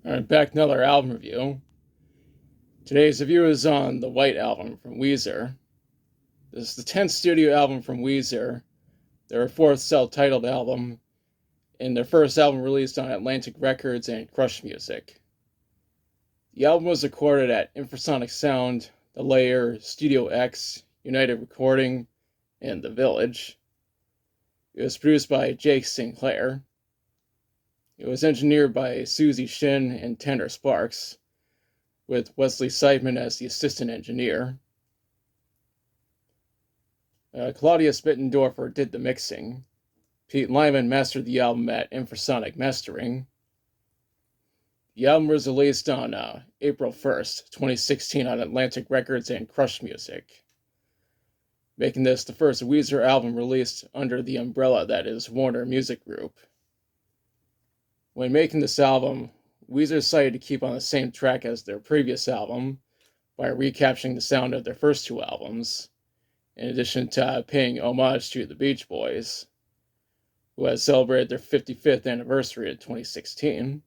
Alright, back another album review. Today's review is on the White Album from Weezer. This is the 10th studio album from Weezer, their fourth self-titled album, and their first album released on Atlantic Records and Crush Music. The album was recorded at Infrasonic Sound, The Layer, Studio X, United Recording, and The Village. It was produced by Jake Sinclair. It was engineered by Susie Shin and Tanner Sparks, with Wesley Seidman as the assistant engineer. Claudius Bittendorfer did the mixing. Pete Lyman mastered the album at Infrasonic Mastering. The album was released on April 1st, 2016 on Atlantic Records and Crush Music, making this the first Weezer album released under the umbrella that is Warner Music Group. When making this album, Weezer decided to keep on the same track as their previous album by recapturing the sound of their first two albums, in addition to paying homage to the Beach Boys, who had celebrated their 55th anniversary in 2016.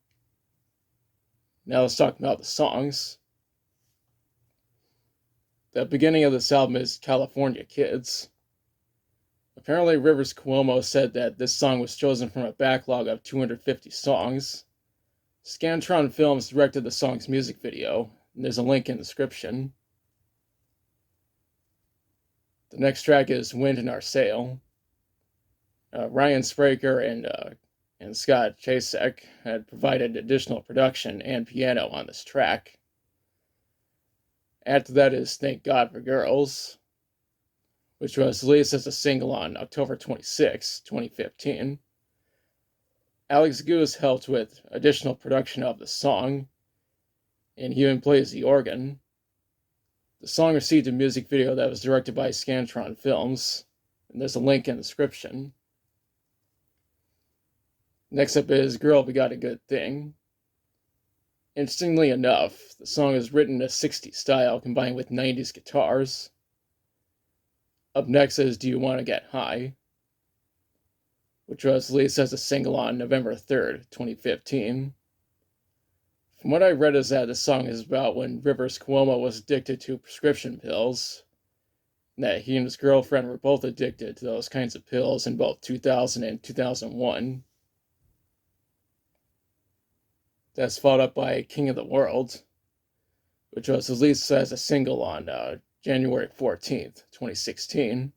Now let's talk about the songs. The beginning of this album is California Kids. Apparently Rivers Cuomo said that this song was chosen from a backlog of 250 songs. Scantron Films directed the song's music video, and there's a link in the description. The next track is Wind in Our Sail. Ryan Spraker and Scott Chasek had provided additional production and piano on this track. After that is Thank God for Girls, which was released as a single on October 26, 2015. Alex Goose helped with additional production of the song, and he even plays the organ. The song received a music video that was directed by Scantron Films, and there's a link in the description. Next up is Girl, We Got a Good Thing. Interestingly enough, the song is written in a 60s style combined with 90s guitars. Up next is Do You Want to Get High, which was released as a single on November 3rd, 2015. From what I read is that the song is about when Rivers Cuomo was addicted to prescription pills, and that he and his girlfriend were both addicted to those kinds of pills in both 2000 and 2001. That's followed up by King of the World, which was released as a single on January 14th, 2016.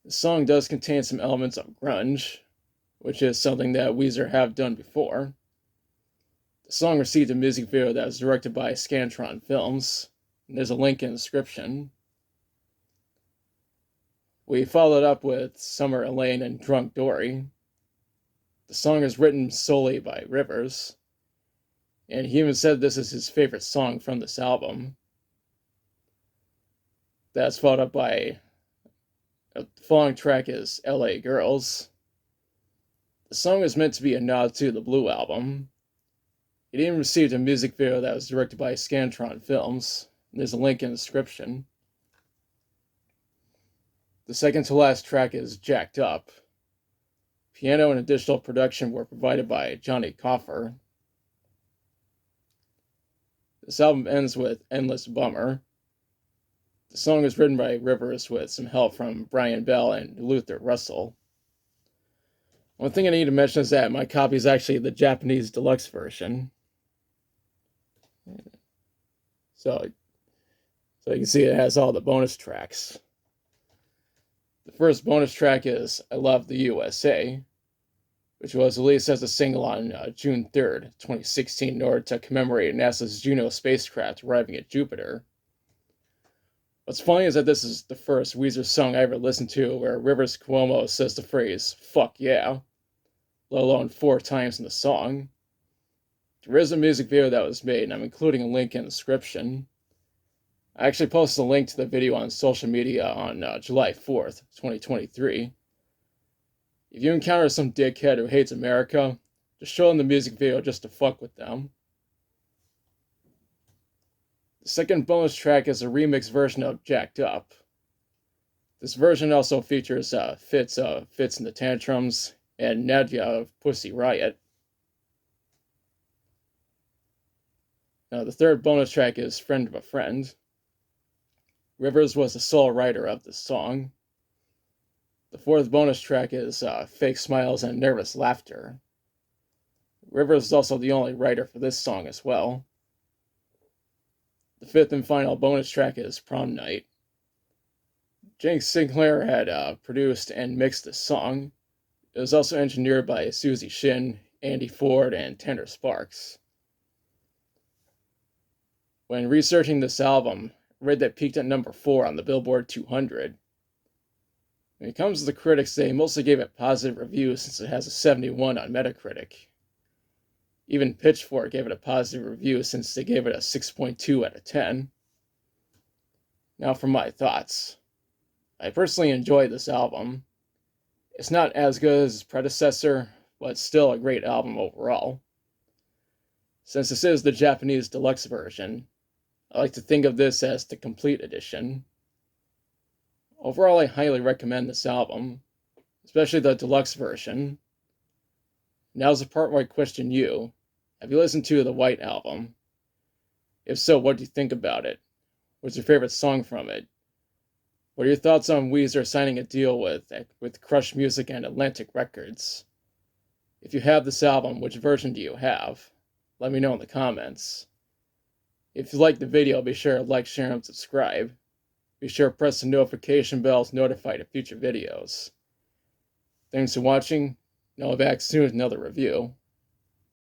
The song does contain some elements of grunge, which is something that Weezer have done before. The song received a music video that was directed by Scantron Films, and there's a link in the description. We followed up with Summer Elaine and Drunk Dory. The song is written solely by Rivers, and he even said this is his favorite song from this album. That's followed up by the following track is LA Girls. The song is meant to be a nod to the Blue Album. It even received a music video that was directed by Scantron Films, and there's a link in the description. The second to last track is Jacked Up. Piano and additional production were provided by Johnny Coffer. This album ends with Endless Bummer. The song is written by Rivers with some help from Brian Bell and Luther Russell. One thing I need to mention is that my copy is actually the Japanese deluxe version. So you can see it has all the bonus tracks. The first bonus track is I Love the USA, which was released as a single on June 3rd, 2016 in order to commemorate NASA's Juno spacecraft arriving at Jupiter. What's funny is that this is the first Weezer song I ever listened to where Rivers Cuomo says the phrase, fuck yeah, let alone 4 times in the song. There is a music video that was made, and I'm including a link in the description. I actually posted a link to the video on social media on July 4th, 2023. If you encounter some dickhead who hates America, just show them the music video just to fuck with them. The second bonus track is a remix version of Jacked Up. This version also features Fitz and the Tantrums and Nadia of Pussy Riot. Now, the third bonus track is Friend of a Friend. Rivers was the sole writer of this song. The fourth bonus track is Fake Smiles and Nervous Laughter. Rivers is also the only writer for this song as well. The fifth and final bonus track is Prom Night. Jenks Sinclair had produced and mixed this song. It was also engineered by Susie Shin, Andy Ford, and Tanner Sparks. When researching this album, I read that it peaked at number 4 on the Billboard 200. When it comes to the critics, they mostly gave it positive reviews since it has a 71 on Metacritic. Even Pitchfork gave it a positive review since they gave it a 6.2 out of 10. Now for my thoughts. I personally enjoyed this album. It's not as good as its predecessor, but it's still a great album overall. Since this is the Japanese deluxe version, I like to think of this as the complete edition. Overall, I highly recommend this album, especially the deluxe version. Now's the part where I question you. Have you listened to the White Album? If so, what do you think about it? What's your favorite song from it? What are your thoughts on Weezer signing a deal with Crush Music and Atlantic Records? If you have this album, which version do you have? Let me know in the comments. If you liked the video, be sure to like, share, and subscribe. Be sure to press the notification bell to notify of future videos. Thanks for watching, and I'll be back soon with another review.